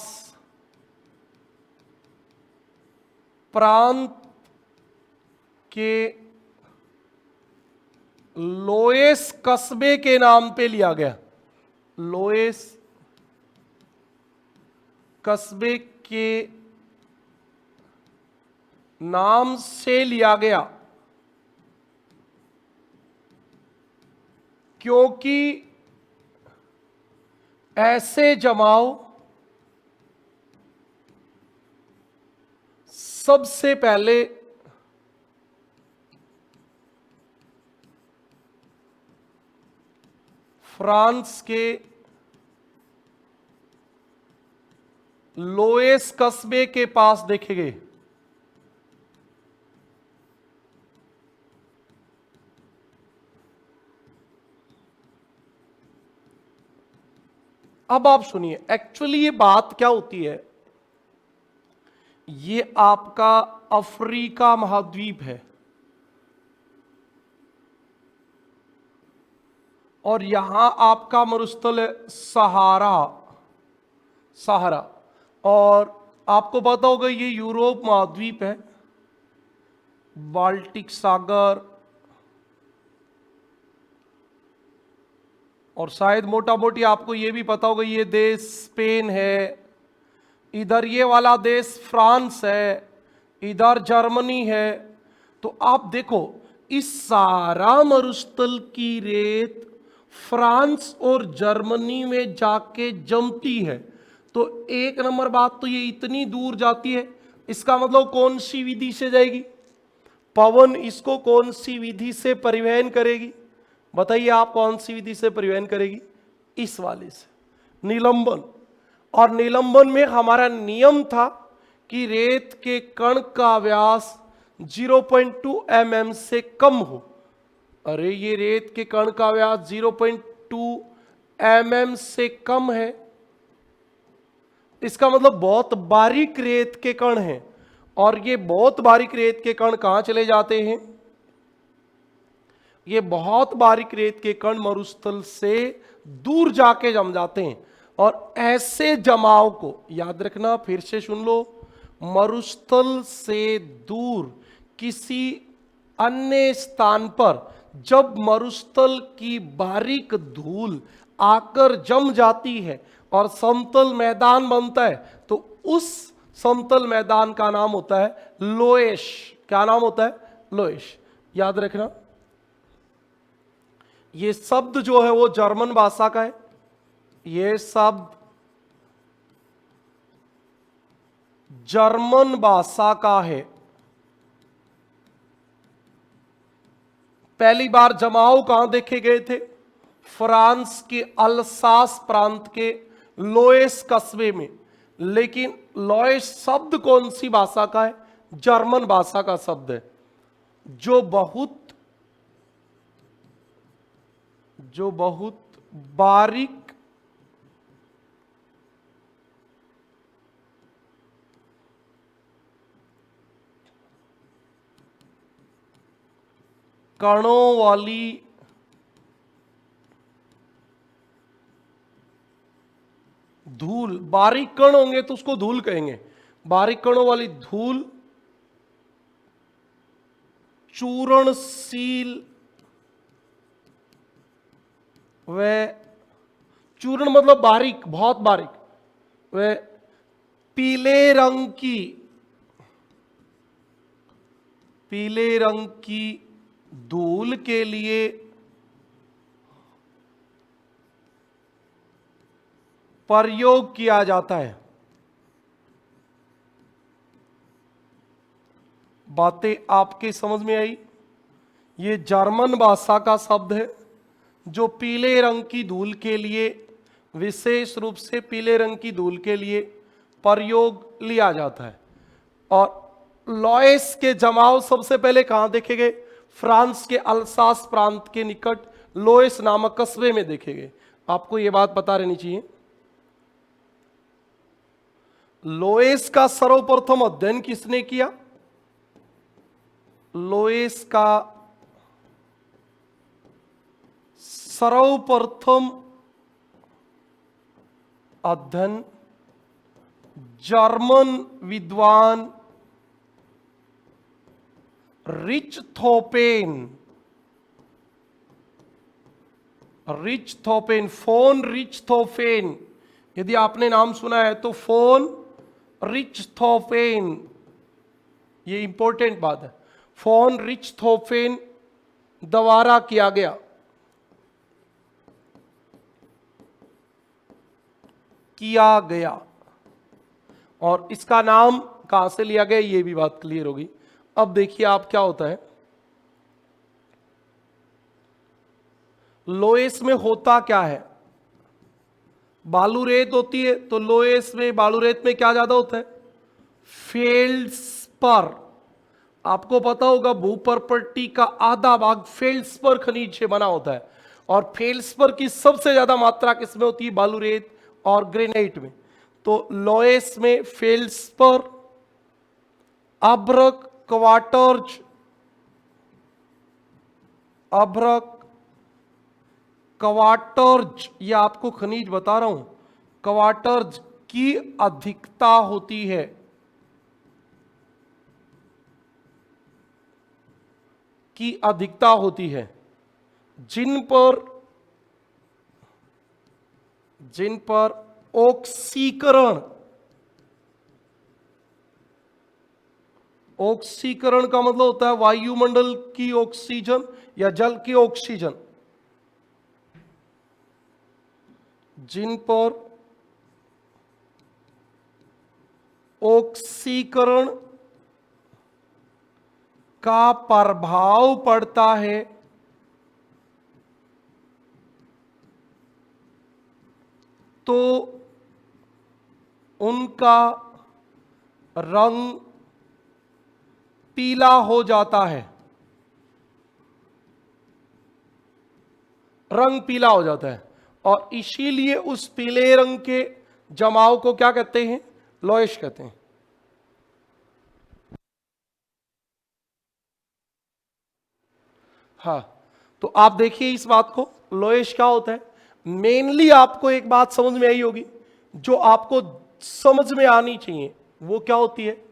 प्रांत के लोएस कस्बे के नाम पे लिया गया। लोएस कस्बे के नाम से लिया गया क्योंकि ऐसे जमाव सबसे पहले फ्रांस के लोएस कस्बे के पास देखे गए। अब आप सुनिए, एक्चुअली ये बात क्या होती है, ये आपका अफ्रीका महाद्वीप है और यहां आपका मरुस्थल है सहारा, सहारा। और आपको पता होगा ये यूरोप महाद्वीप है, बाल्टिक सागर, और शायद मोटा मोटी आपको ये भी पता होगा ये देश स्पेन है, इधर ये वाला देश फ्रांस है, इधर जर्मनी है। तो आप देखो इस सारा मरुस्थल की रेत फ्रांस और जर्मनी में जाके जमती है, तो एक नंबर बात तो ये इतनी दूर जाती है, इसका मतलब कौन सी विधि से जाएगी? पवन इसको कौन सी विधि से परिवहन करेगी? बताइए आप, कौन सी विधि से परिवहन करेगी? इस वाले से, निलंबन। और निलंबन में हमारा नियम था कि रेत के कण का व्यास 0.2 mm से कम हो। अरे ये रेत के कण का व्यास 0.2 mm से कम है, इसका मतलब बहुत बारीक रेत के कण हैं। और ये बहुत बारीक रेत के कण कहां चले जाते हैं? ये बहुत बारीक रेत के कण मरुस्थल से दूर जाके जम जाते हैं। और ऐसे जमाव को याद रखना, फिर से सुन लो, मरुस्थल से दूर किसी अन्य स्थान पर जब मरुस्थल की बारीक धूल आकर जम जाती है और समतल मैदान बनता है, तो उस समतल मैदान का नाम होता है लोएश। क्या नाम होता है? लोएश। याद रखना, ये शब्द जो है वो जर्मन भाषा का है, ये शब्द जर्मन भाषा का है। पहली बार जमाव कहां देखे गए थे? फ्रांस के अल्सास प्रांत के लोएस कस्बे में। लेकिन लोएस शब्द कौन सी भाषा का है? जर्मन भाषा का शब्द है, जो बहुत बारीक कणों वाली धूल, बारीक कण होंगे तो उसको धूल कहेंगे, बारीक कणों वाली धूल चूरणशील, वह चूर्ण मतलब बारीक, बहुत बारीक, वह पीले रंग की धूल के लिए प्रयोग किया जाता है। बातें आपके समझ में आई? ये जर्मन भाषा का शब्द है जो पीले रंग की धूल के लिए, विशेष रूप से पीले रंग की धूल के लिए प्रयोग लिया जाता है। और लॉयस के जमाव सबसे पहले कहां देखे गए? फ्रांस के अल्सास प्रांत के निकट लोएस नामक कस्बे में देखे गए। आपको यह बात पता रहनी चाहिए। लोएस का सर्वप्रथम अध्ययन किसने किया? लोएस का सर्वप्रथम अध्ययन जर्मन विद्वान रिचथोफेन, फोन रिचथोफेन। यदि आपने नाम सुना है तो फोन रिचथोफेन, ये इंपॉर्टेंट बात है, फोन रिचथोफेन द्वारा किया गया। और इसका नाम कहां से लिया गया, ये भी बात क्लियर होगी। अब देखिए आप, क्या होता है लोएस में, होता क्या है? बालू रेत होती है, तो लोएस में, बालू रेत में क्या ज्यादा होता है? फेल्ड्सपर। आपको पता होगा भूपर्पट्टी का आधा भाग फेल्ड्सपर खनिज से बना होता है, और फेल्ड्सपर की सबसे ज्यादा मात्रा किसमें होती है? बालू रेत और ग्रेनाइट में। तो लोएस में फेल्ड्सपर, अभ्रक, क्वार्टर्ज, ये आपको खनिज बता रहा हूं, क्वार्टर्ज की अधिकता होती है, जिन पर ऑक्सीकरण का मतलब होता है वायुमंडल की ऑक्सीजन या जल की ऑक्सीजन, जिन पर ऑक्सीकरण का प्रभाव पड़ता है तो उनका रंग पीला हो जाता है, रंग पीला हो जाता है। और इसीलिए उस पीले रंग के जमाव को क्या कहते हैं? लोएश कहते हैं। हाँ, तो आप देखिए इस बात को, लोएश क्या होता है। मेनली आपको एक बात समझ में आई होगी, जो आपको समझ में आनी चाहिए, वो क्या होती है।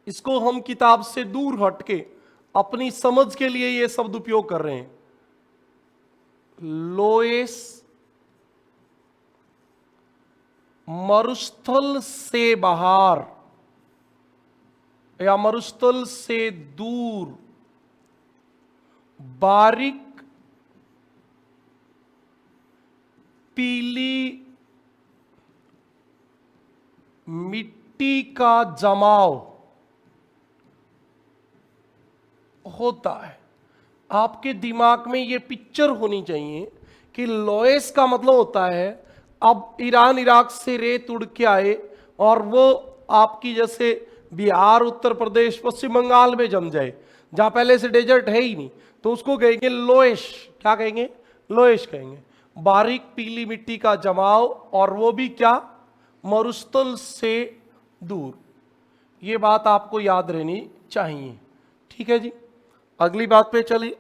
इसको हम किताब से दूर हटके अपनी समझ के लिए ये शब्द उपयोग कर रहे हैं। लोएस मरुस्थल से बाहर या मरुस्थल से दूर बारीक पीली मिट्टी का जमाव होता है। आपके दिमाग में ये पिक्चर होनी चाहिए कि लोएस का मतलब होता है, अब ईरान इराक से रेत उड़ के आए और वो आपकी जैसे बिहार, उत्तर प्रदेश, पश्चिम बंगाल में जम जाए, जहां पहले से डेजर्ट है ही नहीं, तो उसको कहेंगे लोएश। क्या कहेंगे? लोएश कहेंगे। बारीक पीली मिट्टी का जमाव, और वो भी क्या? मरुस्थल से दूर। ये बात आपको याद रहनी चाहिए। ठीक है जी, अगली बात पे चलिए।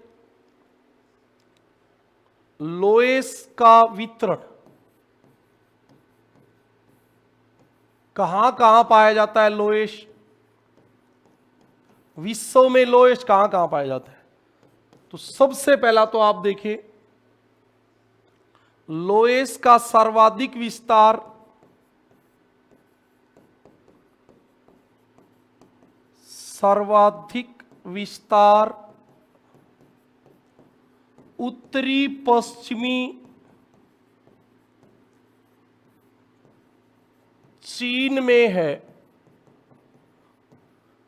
लोएस का वितरण कहां कहां पाया जाता है? लोएश विश्व में लोएस कहां कहां पाया जाता है? तो सबसे पहला तो आप देखिए, लोएस का सर्वाधिक विस्तार उत्तरी पश्चिमी चीन में है।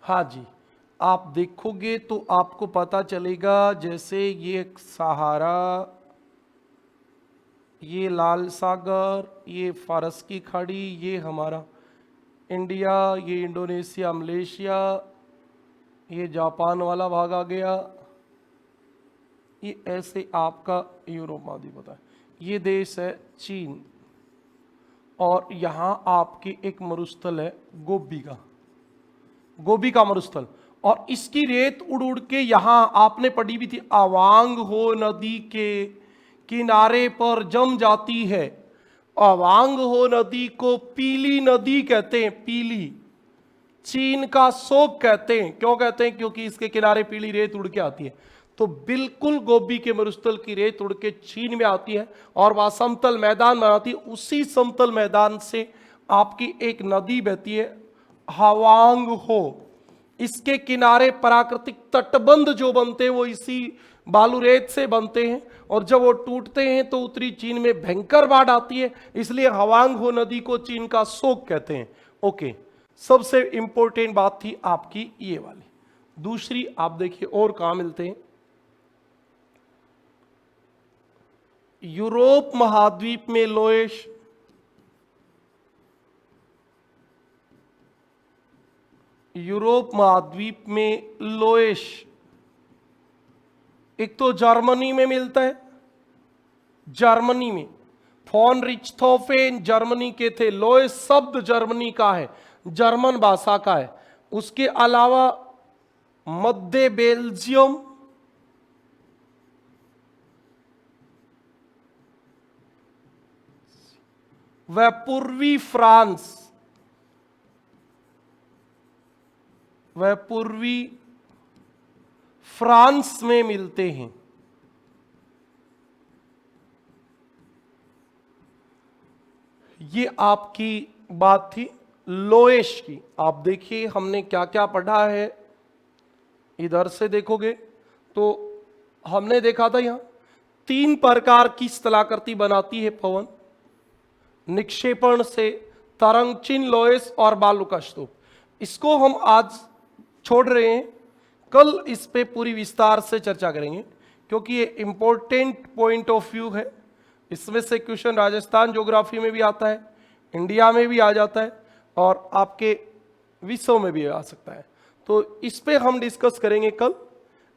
हाँ जी, आप देखोगे तो आपको पता चलेगा, जैसे ये सहारा, ये लाल सागर, ये फारस की खाड़ी, ये हमारा इंडिया, ये इंडोनेशिया, मलेशिया, ये जापान वाला भाग आ गया, ये ऐसे आपका यूरोप महाद्वीप होता है। ये देश है चीन, और यहां आपके एक मरुस्थल है गोबी का मरुस्थल, और इसकी रेत उड़ उड़ के यहां आपने पढ़ी भी थी, अवांग हो नदी के किनारे पर जम जाती है। अवांग हो नदी को पीली नदी कहते हैं, पीली। चीन का शोक कहते हैं। क्यों कहते हैं? क्योंकि इसके किनारे पीली रेत उड़ के आती है। तो बिल्कुल गोबी के मरुस्थल की रेत उड़ के चीन में आती है और वहां समतल मैदान बनाती है। उसी समतल मैदान से आपकी एक नदी बहती है, हवांग हो। इसके किनारे प्राकृतिक तटबंध जो बनते हैं वो इसी बालू रेत से बनते हैं, और जब वो टूटते हैं तो उत्तरी चीन में भयंकर बाढ़ आती है। इसलिए हवांग हो नदी को चीन का शोक कहते हैं। ओके, सबसे इंपॉर्टेंट बात थी आपकी ये वाली। दूसरी आप देखिए और कहां मिलते हैं। यूरोप महाद्वीप में लोएश, यूरोप महाद्वीप में लोएश एक तो जर्मनी में मिलता है। जर्मनी में फॉन रिchthofen जर्मनी के थे। लोएस शब्द जर्मनी का है, जर्मन भाषा का है। उसके अलावा मध्य बेल्जियम, व पूर्वी फ्रांस, वह पूर्वी फ्रांस में मिलते हैं। ये आपकी बात थी लोएश की। आप देखिए हमने क्या क्या पढ़ा है। इधर से देखोगे तो हमने देखा था यहां तीन प्रकार की स्थलाकृति बनाती है पवन, निक्षेपण से, तरंग चिन्ह, लोयस और बालू स्तूप। इसको हम आज छोड़ रहे हैं, कल इस पे पूरी विस्तार से चर्चा करेंगे, क्योंकि ये इंपॉर्टेंट पॉइंट ऑफ व्यू है। इसमें से क्वेश्चन राजस्थान ज्योग्राफी में भी आता है, इंडिया में भी आ जाता है और आपके विश्व में भी आ सकता है। तो इस पे हम डिस्कस करेंगे कल।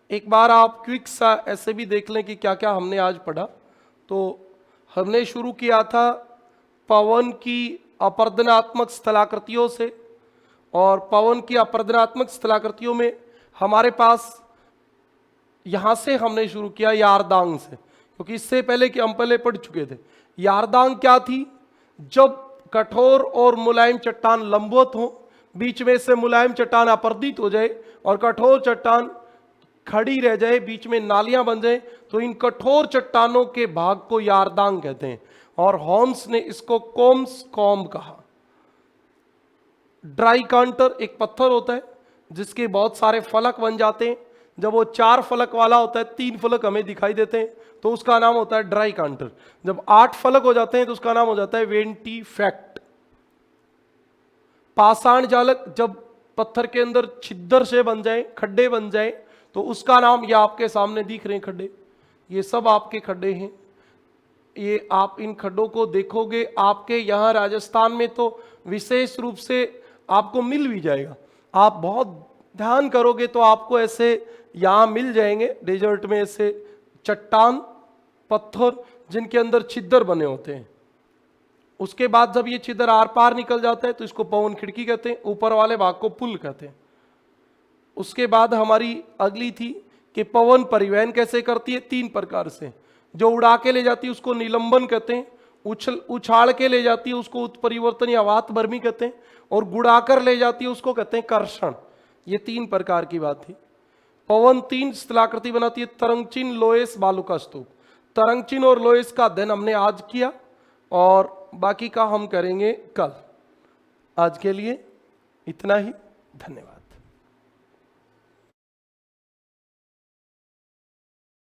एक बार आप क्विक सा ऐसे भी देख लें कि क्या क्या हमने आज पढ़ा। तो हमने शुरू किया था पवन की अपर्दनात्मक स्थलाकृतियों से, और पवन की अपर्दनात्मक स्थलाकृतियों में हमारे पास यहां से हमने शुरू किया यारदांग से, क्योंकि इससे पहले कि हम पहले पढ़ चुके थे। यारदांग क्या थी? जब कठोर और मुलायम चट्टान लंबवत हो, बीच में से मुलायम चट्टान अपर्दित हो जाए और कठोर चट्टान खड़ी रह जाए, बीच में नालियां बन जाए, तो इन कठोर चट्टानों के भाग को यारदांग कहते हैं। और हॉर्न्स ने इसको कोम्स कॉम्ब कहा। ड्राई कांटर एक पत्थर होता है जिसके बहुत सारे फलक बन जाते हैं। जब वो 4 फलक वाला होता है, 3 फलक हमें दिखाई देते हैं, तो उसका नाम होता है ड्राई कांटर। जब 8 फलक हो जाते हैं तो उसका नाम हो जाता है वेंटीफैक्ट। पाषाण जालक जब पत्थर के अंदर छिद्र से बन जाए, खड्डे बन जाए, तो उसका नाम, ये आपके सामने दिख रहे हैं खड्डे, ये सब आपके खड्डे हैं। ये आप इन खड्डों को देखोगे, आपके यहाँ राजस्थान में तो विशेष रूप से आपको मिल भी जाएगा। आप बहुत ध्यान करोगे तो आपको ऐसे यहाँ मिल जाएंगे डेजर्ट में, ऐसे चट्टान पत्थर जिनके अंदर छिद्र बने होते हैं। उसके बाद जब ये छिद्र आर पार निकल जाता है तो इसको पवन खिड़की कहते हैं, ऊपर वाले भाग को पुल कहते हैं। उसके बाद हमारी अगली थी कि पवन परिवहन कैसे करती है, 3 प्रकार से। जो उड़ा के ले जाती है उसको निलंबन कहते हैं, उछाल के ले जाती है उसको उत्परिवर्तन या वात बर्मी कहते हैं, और गुड़ा कर ले जाती है उसको कहते हैं कर्षण। ये 3 प्रकार की बात थी। पवन 3 स्थलाकृति बनाती है, तरंग चिन्ह, लोयस, बालू का स्तूप। तरंग चिन्ह और लोयस का अध्ययन हमने आज किया और बाकी का हम करेंगे कल। आज के लिए इतना ही, धन्यवाद।